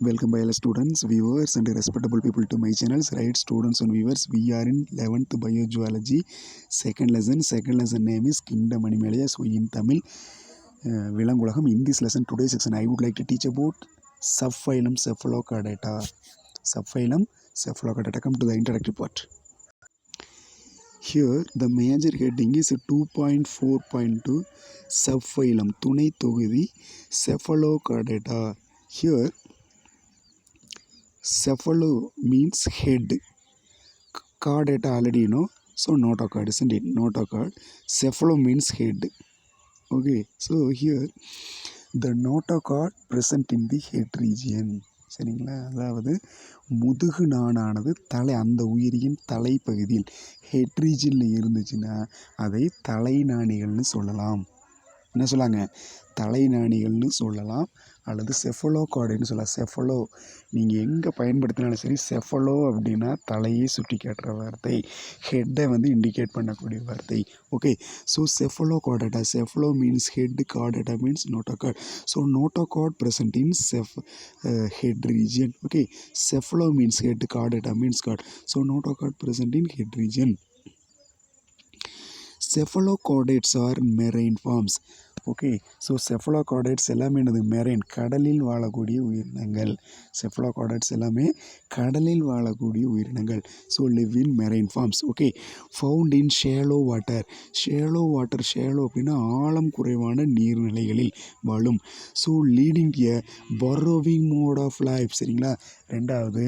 Welcome by all students, viewers and respectable people to my channels. Right, students and viewers, we are in 11th biogeology second lesson. Second lesson name is Kingdom Animalia. So in Tamil, Vilangulagam. In this lesson, today's section, I would like to teach about subphylum Cephalochordata. Subphylum Cephalochordata. Come to the introductory part. Here, the major heading is 2.4.2 subphylum துணை தொகுதி Cephalochordata. Here, cephalo means head. Chordata already you know, so notochord, isn't it? Notochord. Cephalo means head. Okay, so here the notochord present in the head region. சரிங்களா, அதாவது முதுகு நாணானது தலை, அந்த உயிரியின் தலைப்பகுதியில் head ரீஜனில் இருந்துச்சுன்னா அதை தலைநாணிகள்னு சொல்லலாம். என்ன சொல்லாங்க? தலைநாணிகள்னு சொல்லலாம், அல்லது செஃபலோகார்டுன்னு சொல்லலாம். செஃபலோ நீங்கள் எங்கே பயன்படுத்தினாலும் சரி, செஃபலோ அப்படின்னா தலையை சுட்டி காட்டுற வார்த்தை, ஹெட்டை இண்டிகேட் பண்ணக்கூடிய வார்த்தை. Okay, so cephalochordata, cephalo means head, chordata means notochord. So notochord present in head region. Okay, cephalo means head, chordata means chord. So notochord present in head region. Cephalochordates are marine forms. Okay, so cephalochordates எல்லாமே என்னது? Marine, கடலில் வாழக்கூடிய உயிரினங்கள். செஃபலோகார்டேட்ஸ் எல்லாமே கடலில் வாழக்கூடிய உயிரினங்கள். So live in marine forms. Okay, found in shallow water. Shallow water, shallow அப்படின்னா ஆழம் குறைவான நீர்நிலைகளில் வாழும். So leading a burrowing mode of life. சரிங்களா, ரெண்டாவது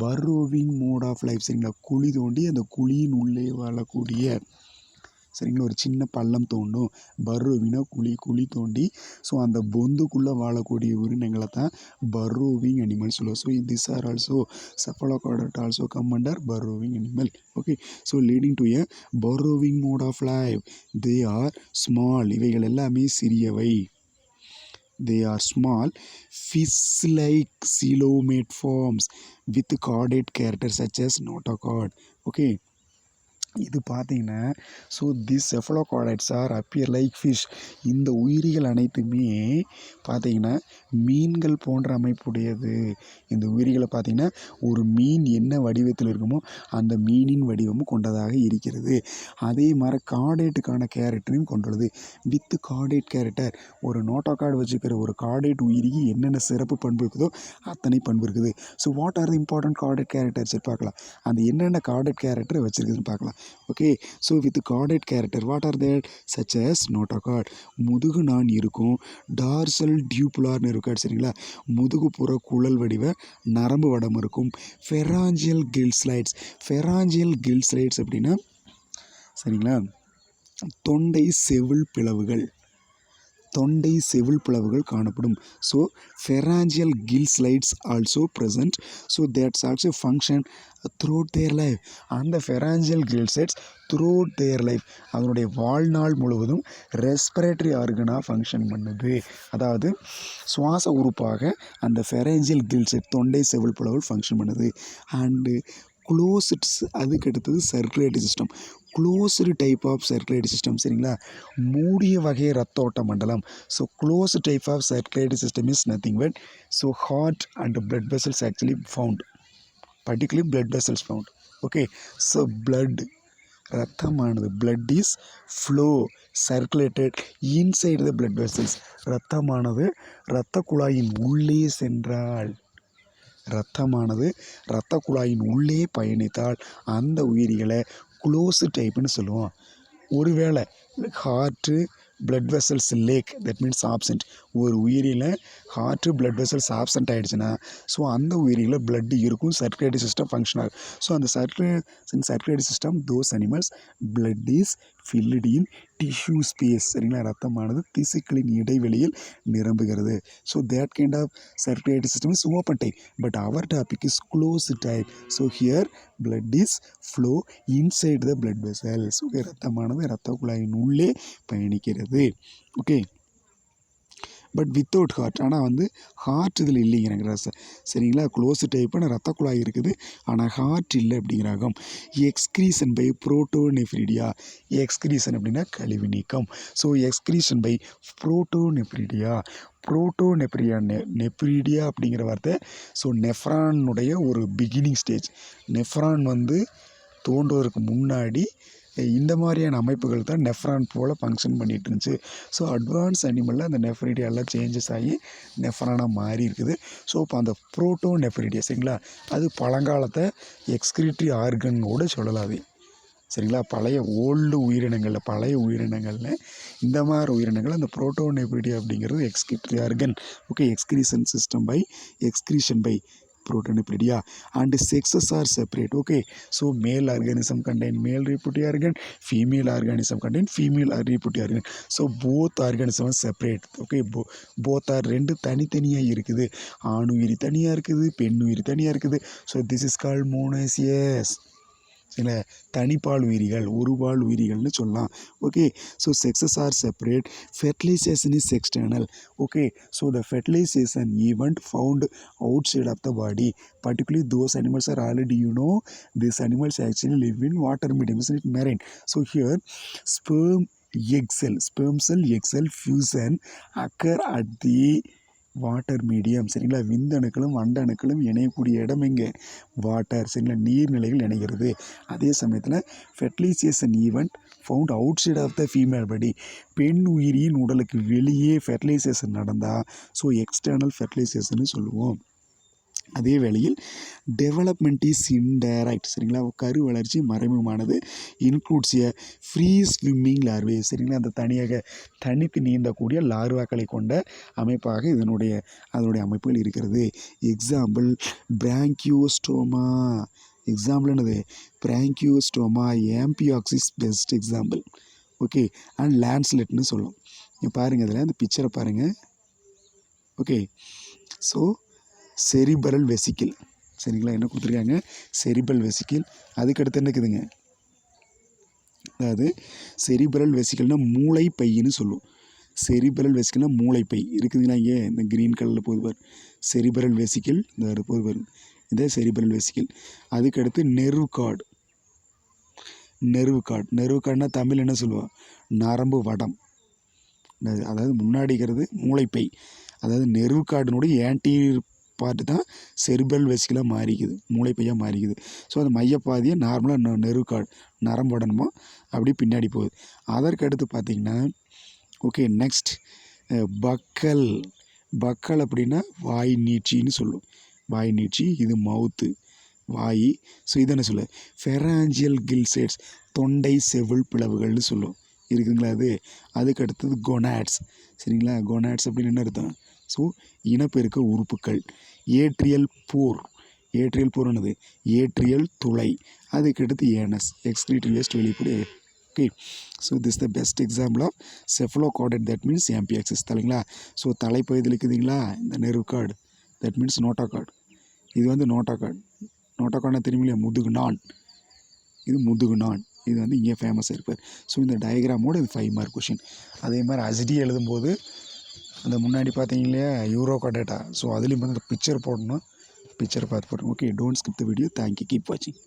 பர்ரோவிங் மோட் ஆஃப் லைஃப். சரிங்களா, குழி தோண்டி அந்த குழியின் உள்ளே வாழக்கூடிய, சரிங்களா, ஒரு சின்ன பள்ளம் தோண்டும். பர்ரோவிங்னா குழி தோண்டி, ஸோ அந்த பொந்துக்குள்ளே வாழக்கூடிய உயிரினங்களை தான் பர்ரோவிங் அனிமல் சொல்லுவோம். So this are also cephalochordata also come under burrowing animal. Okay, so leading to a burrowing mode of life. They are small, இவைகள் எல்லாமே சிறியவை. They are small fish-like coelomate forms with chordate characters such as notochord. Okay, இது பார்த்தீங்கன்னா, so this cephalochordates are appear like fish. இந்த உயிரிகள் அனைத்துமே பார்த்தீங்கன்னா மீன்கள் போன்ற அமைப்புடையது. இந்த உயிரிகளை பார்த்தீங்கன்னா ஒரு மீன் என்ன வடிவத்தில் இருக்குமோ அந்த மீனின் வடிவமும் கொண்டதாக இருக்கிறது. அதே மாதிரி கார்டேட்டுக்கான கேரக்டரையும் கொண்டுள்ளது. வித் கார்டேட் கேரக்டர், ஒரு நோட்டோகார்டு வச்சுக்கிற ஒரு கார்டேட் உயிரிக்கு என்னென்ன சிறப்பு பண்பு இருக்குதோ அத்தனை பண்பு இருக்குது. So what are the important chordate characters பார்க்கலாம். அந்த என்னென்ன கார்டேட் கேரக்டர் வச்சுருக்குதுன்னு பார்க்கலாம். Okay, so with chordate character what are that? Such as notochord, முதுகு நான் இருக்கும். டார்சல் டியூப்புலார்னு இருக்காது, சரிங்களா, முதுகுப்புற குழல் வடிவ நரம்பு வடம் இருக்கும். ஃபெராஞ்சியல் கில்ஸ்லைட்ஸ். ஃபெராஞ்சியல் கில்ஸ்லைட்ஸ் அப்படின்னா, சரிங்களா, தொண்டை செவில் பிளவுகள், தொண்டை செவில் பிளவுகள் காணப்படும். So pharyngeal gill slits also present. So that's also function throughout their life. அந்த pharyngeal gill slits throughout their life, அதனுடைய வாழ்நாள் முழுவதும் ரெஸ்பிரேட்டரி ஆர்கனாக ஃபங்க்ஷன் பண்ணுது. அதாவது சுவாச உறுப்பாக அந்த ஃபெராஞ்சியல் கில் ஸ்லைட், தொண்டை செவில் பிளவுகள் ஃபங்க்ஷன் பண்ணுது. அண்டு க்ளோஸ்ட்ஸ், அதுக்கு அடுத்தது circulatory system. Closed type of circulatory system, சரிங்களா, மூடிய வகை ரத்த ஓட்ட மண்டலம். So closed type of circulatory system is nothing but, so heart and blood vessels actually found, particularly blood vessels found. Okay, so blood, ரத்தமானது, blood is flow circulated inside the blood vessels. ரத்தமானது இரத்த குழாயின் உள்ளே சென்றால், இரத்தமானது இரத்த குழாயின் உள்ளே பயணித்தால் அந்த உயிரிகளை க்ளோஸ் டைப்புன்னு சொல்லுவோம். ஒருவேளை heart blood vessels lack, that means absent, ஒரு உயிரியில் ஹார்ட்டு பிளட் வெசல்ஸ் ஆப்சண்ட் ஆகிடுச்சுன்னா ஸோ அந்த உயிரியில் பிளட் இருக்கும், சர்க்குலேட்டரி சிஸ்டம் ஃபங்க்ஷன் ஆகும். ஸோ அந்த circulatory system those animals blood is filled in tissue space. சரிங்களா, ரத்தமானது திசுக்களின் இடைவெளியில் நிரம்புகிறது. So that kind of circulatory system is open type, but our topic is close type. So here blood is flow inside the blood vessels. Okay, ரத்தமானது இரத்த குழாயின் உள்ளே பயணிக்கிறது. Okay, but without heart. ஆனால் வந்து ஹார்ட் இதில் இல்லைங்கிறாங்க. சரிங்களா, க்ளோஸ் டைப்பான ரத்த குழாய் இருக்குது, ஆனால் ஹார்ட் இல்லை அப்படிங்கிறாங்க. Excretion by புரோட்டோனெஃப்ரிடியா. எக்ஸ்க்ரீஷன் அப்படின்னா கழிவு நீக்கம். So excretion by protonephridia. Nephridia அப்படிங்கிற வார்த்தை ஸோ நெஃப்ரானுடைய ஒரு பிகினிங் ஸ்டேஜ். நெஃப்ரான் வந்து தோன்றுவதற்கு முன்னாடி இந்த மாதிரியான அமைப்புகள் தான் நெஃப்ரான் போல் ஃபங்க்ஷன் பண்ணிகிட்டு இருந்துச்சு. ஸோ அட்வான்ஸ் அனிமலில் அந்த நெஃப்ரிடியாலாம் சேஞ்சஸ் ஆகி நெஃப்ரானாக மாறி இருக்குது. ஸோ இப்போ அந்த புரோட்டோனெஃப்ரிடியா சரிங்களா, அது பழங்காலத்தை எக்ஸ்கிரிட்டரி ஆர்கனோடு சொல்லலாம். அது சரிங்களா, பழைய உயிரினங்களில் இந்த மாதிரி உயிரினங்கள் அந்த புரோட்டோனெஃப்ரிடியா அப்படிங்கிறது excretory organ. Okay, excretion system by excretion by protonephridia, and sexes are separate. Okay, so male organism contain male reproductive organ, female organism contain female reproductive organ. So both organisms are separate. Okay, both are ரெண்டு தனித்தனியாக இருக்குது. ஆண் உயிரி தனியாக இருக்குது, பெண் உயிரி தனியாக இருக்குது. So this is called monoecious. இல்லை, தனிப்பால் உயிரிகள், ஒருபால் உயிரிகள்னு சொல்லலாம். Okay, so sexes are separate. Fertilisation is external. Okay, so the fertilisation event found outside of the body, particularly those animals are already, these animals actually live in water medium, isn't it, marine. So here sperm cell egg cell fusion occur at the water medium. சரிங்களா, விந்தணுக்களும் அண்டணுக்களும் இணையக்கூடிய இடம் எங்கே? Water. சரிங்களா, நீர்நிலைகள் இணைகிறது. அதே சமயத்தில் fertilization event found outside of the female body, பெண் உயிரியின் உடலுக்கு வெளியே ஃபெர்டிலைசேஷன் நடந்தால் ஸோ எக்ஸ்டர்னல் ஃபெர்டிலைசேஷன் சொல்லுவோம். அதே வேளையில் டெவலப்மெண்ட் இஸ் இன்டைரக்ட். சரிங்களா, கரு வளர்ச்சி மறைமுகமானது. Includes a free swimming larvae. சரிங்களா, அந்த தனித்து நீந்தக்கூடிய லார்வாக்களை கொண்ட அமைப்பாக அதனுடைய அமைப்புகள் இருக்கிறது. Example Branchiostoma. எக்ஸாம்பிள் என்னது? Branchiostoma. Amphioxus best example. Okay, and லான்ஸ்லெட்னு சொல்லும். நீங்கள் பாருங்கள், இதில் அந்த பிக்சரை பாருங்கள். Okay, so cerebral vesicle. சரிங்களா, என்ன கொடுத்துருக்காங்க? Cerebral vesicle. அதுக்கடுத்து என்ன இருக்குதுங்க? அதாவது செரிபரல் வெசிக்கிள்னால் மூளை பையின்னு சொல்லுவோம். செரிபரல் வெசிக்கிள்னால் மூளைப்பை இருக்குதுங்களா? இங்கே இந்த க்ரீன் கலரில் போது பாரு, செரிபரல் வெசிக்கிள். இந்த போது பாரு, இதே செரிபரல் வெசிக்கிள். அதுக்கடுத்து நெர்வ் கார்டு. நெர்வ் கார்டுனா தமிழ் என்ன சொல்லுவோம்? நரம்பு வடம். அதாவது முன்னாடிக்கிறது மூளைப்பை. அதாவது நெர்வ் கார்டினுடைய ஆன்டீரியர் பார்ட்டு தான் செரிபரல் வெசிக்கிளாக மாறிக்குது, மூளைப்பையாக மாறிக்குது. ஸோ அந்த மையப்பாதியை நார்மலாக நெர்வ் கார்டு நரம்பு உடனுமோ அப்படி பின்னாடி போகுது. அதற்கு அடுத்து பார்த்திங்கன்னா ஓகே, நெக்ஸ்ட் பக்கல் அப்படின்னா வாய் நீட்சின்னு சொல்லும். வாய் நீட்சி, இது மவுத்து, வாய். ஸோ இதை என்ன சொல்ல? ஃபெராஞ்சியல் கில்சைட்ஸ், தொண்டை செவுள் பிளவுகள்னு சொல்லும். இருக்குதுங்களா அது? அதுக்கு அடுத்தது கொனாட்ஸ். சரிங்களா, கொனாட்ஸ் அப்படின்னு என்ன அர்த்தம்? ஸோ இனப்பெருக்க உறுப்புகள். ஏட்ரியல் போர் என்னது? ஏட்ரியல் துளை. அதுக்கடுத்து ஏனஸ், எக்ஸ்கிரீட்டரி வேஸ்ட் வெளிப்படு. Okay, so this the best example of cephalochordate, that means amphioxus. தலைங்களா, ஸோ தலைப்பகுதியில் இருக்குதுங்களா இந்த nerve cord, that means notochord. இது வந்து நோட்டோகார்டுனா தெரியுமில்லையா? முதுகுநான். இது முதுகுநான். இது வந்து இங்கே ஃபேமஸாக இருப்பார். ஸோ இந்த டயக்ராமோடு இது 5 மார்க் கொஷின். அதே மாதிரி அசிடி எழுதும்போது அந்த முன்னாடி பார்த்தீங்க இல்லையா யூரோகார்டேட்டா, ஸோ அதுலேயும் வந்து அந்த பிக்சர் போடணும். பிக்சர் பார்த்து போடணும். Okay, don't skip the video. Thank you, keep வாட்சிங்.